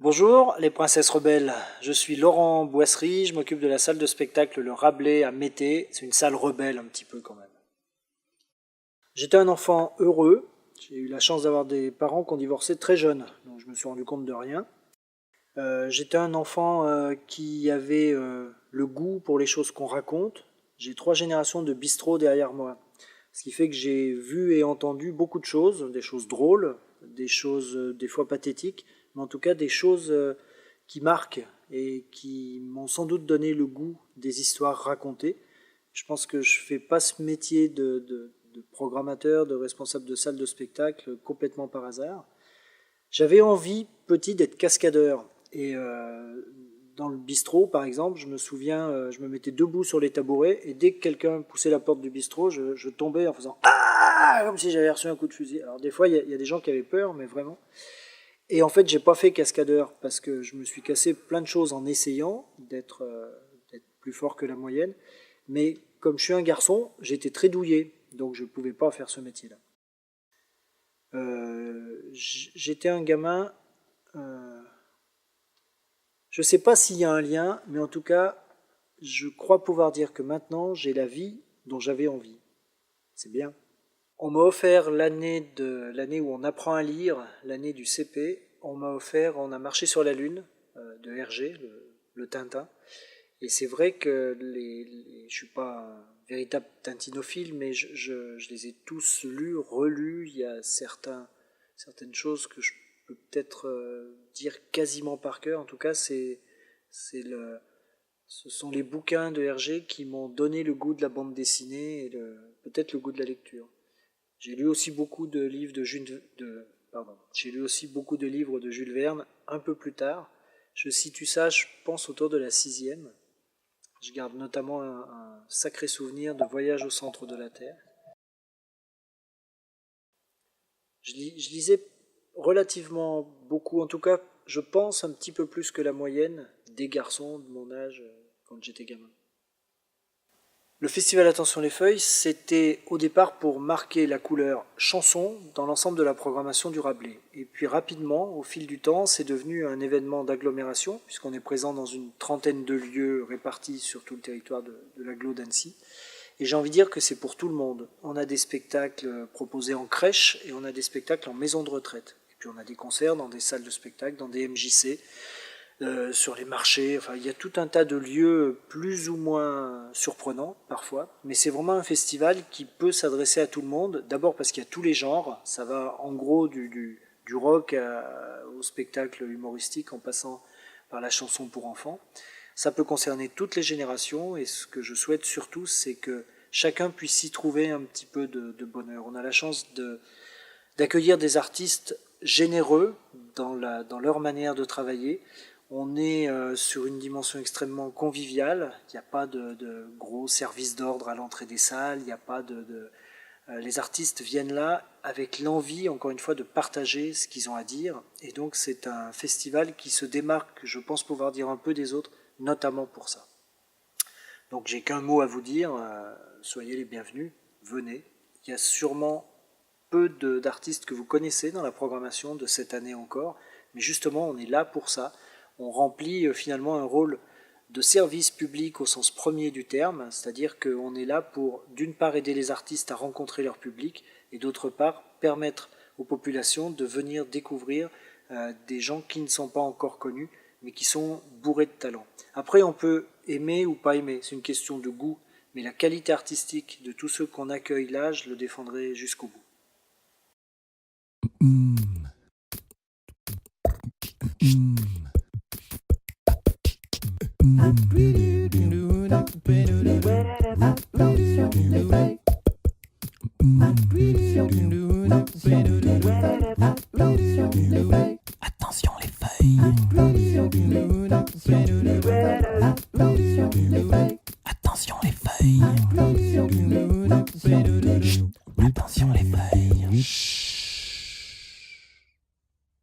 Bonjour les princesses rebelles, je suis Laurent Boisserie, je m'occupe de la salle de spectacle Le Rabelais à Mété, c'est une salle rebelle un petit peu quand même. J'étais un enfant heureux, j'ai eu la chance d'avoir des parents qui ont divorcé très jeunes, donc je me suis rendu compte de rien. J'étais un enfant qui avait le goût pour les choses qu'on raconte, j'ai 3 générations de bistrot derrière moi, ce qui fait que j'ai vu et entendu beaucoup de choses, des choses drôles, des choses des fois pathétiques, mais en tout cas des choses qui marquent et qui m'ont sans doute donné le goût des histoires racontées. Je pense que je ne fais pas ce métier de programmateur, de responsable de salle de spectacle complètement par hasard. J'avais envie, petit, d'être cascadeur. Et dans le bistrot, par exemple, je me souviens, je me mettais debout sur les tabourets et dès que quelqu'un poussait la porte du bistrot, je tombais en faisant ah, comme si j'avais reçu un coup de fusil. Alors des fois, il y a des gens qui avaient peur, mais vraiment. Et en fait, j'ai pas fait cascadeur parce que je me suis cassé plein de choses en essayant d'être plus fort que la moyenne. Mais comme je suis un garçon, j'étais très douillet, donc je ne pouvais pas faire ce métier-là. J'étais un gamin. Je ne sais pas s'il y a un lien, mais en tout cas, je crois pouvoir dire que maintenant, j'ai la vie dont j'avais envie. C'est bien. On m'a offert l'année où on apprend à lire, l'année du CP. On a marché sur la Lune de Hergé, le Tintin. Et c'est vrai que je suis pas un véritable tintinophile, mais je les ai tous lus, relus. Il y a certaines choses que je peux peut-être dire quasiment par cœur. En tout cas, ce sont les bouquins de Hergé qui m'ont donné le goût de la bande dessinée et peut-être le goût de la lecture. J'ai lu aussi beaucoup de livres J'ai lu aussi beaucoup de livres de Jules Verne un peu plus tard. Je situe ça, je pense, autour de la 6e. Je garde notamment un sacré souvenir de Voyage au centre de la Terre. Je lisais relativement beaucoup, en tout cas, je pense un petit peu plus que la moyenne des garçons de mon âge quand j'étais gamin. Le festival Attention les Feuilles, c'était au départ pour marquer la couleur chanson dans l'ensemble de la programmation du Rabelais. Et puis rapidement, au fil du temps, c'est devenu un événement d'agglomération, puisqu'on est présent dans une trentaine de lieux répartis sur tout le territoire de l'agglo d'Annecy. Et j'ai envie de dire que c'est pour tout le monde. On a des spectacles proposés en crèche et on a des spectacles en maison de retraite. Et puis on a des concerts dans des salles de spectacle, dans des MJC. Sur les marchés, enfin il y a tout un tas de lieux plus ou moins surprenants parfois, mais c'est vraiment un festival qui peut s'adresser à tout le monde, d'abord parce qu'il y a tous les genres, ça va en gros du rock au spectacle humoristique en passant par la chanson pour enfants, ça peut concerner toutes les générations et ce que je souhaite surtout c'est que chacun puisse s'y trouver un petit peu de bonheur. On a la chance d'accueillir des artistes généreux dans leur manière de travailler. On est sur une dimension extrêmement conviviale. Il n'y a pas de gros services d'ordre à l'entrée des salles. Il n'y a pas les artistes viennent là avec l'envie, encore une fois, de partager ce qu'ils ont à dire. Et donc c'est un festival qui se démarque, je pense pouvoir dire un peu des autres, notamment pour ça. Donc j'ai qu'un mot à vous dire. Soyez les bienvenus. Venez. Il y a sûrement peu d'artistes que vous connaissez dans la programmation de cette année encore. Mais justement, on est là pour ça. On remplit finalement un rôle de service public au sens premier du terme, c'est-à-dire qu'on est là pour, d'une part, aider les artistes à rencontrer leur public, et d'autre part, permettre aux populations de venir découvrir des gens qui ne sont pas encore connus, mais qui sont bourrés de talent. Après, on peut aimer ou pas aimer, c'est une question de goût, mais la qualité artistique de tous ceux qu'on accueille là, je le défendrai jusqu'au bout. Attention les feuilles.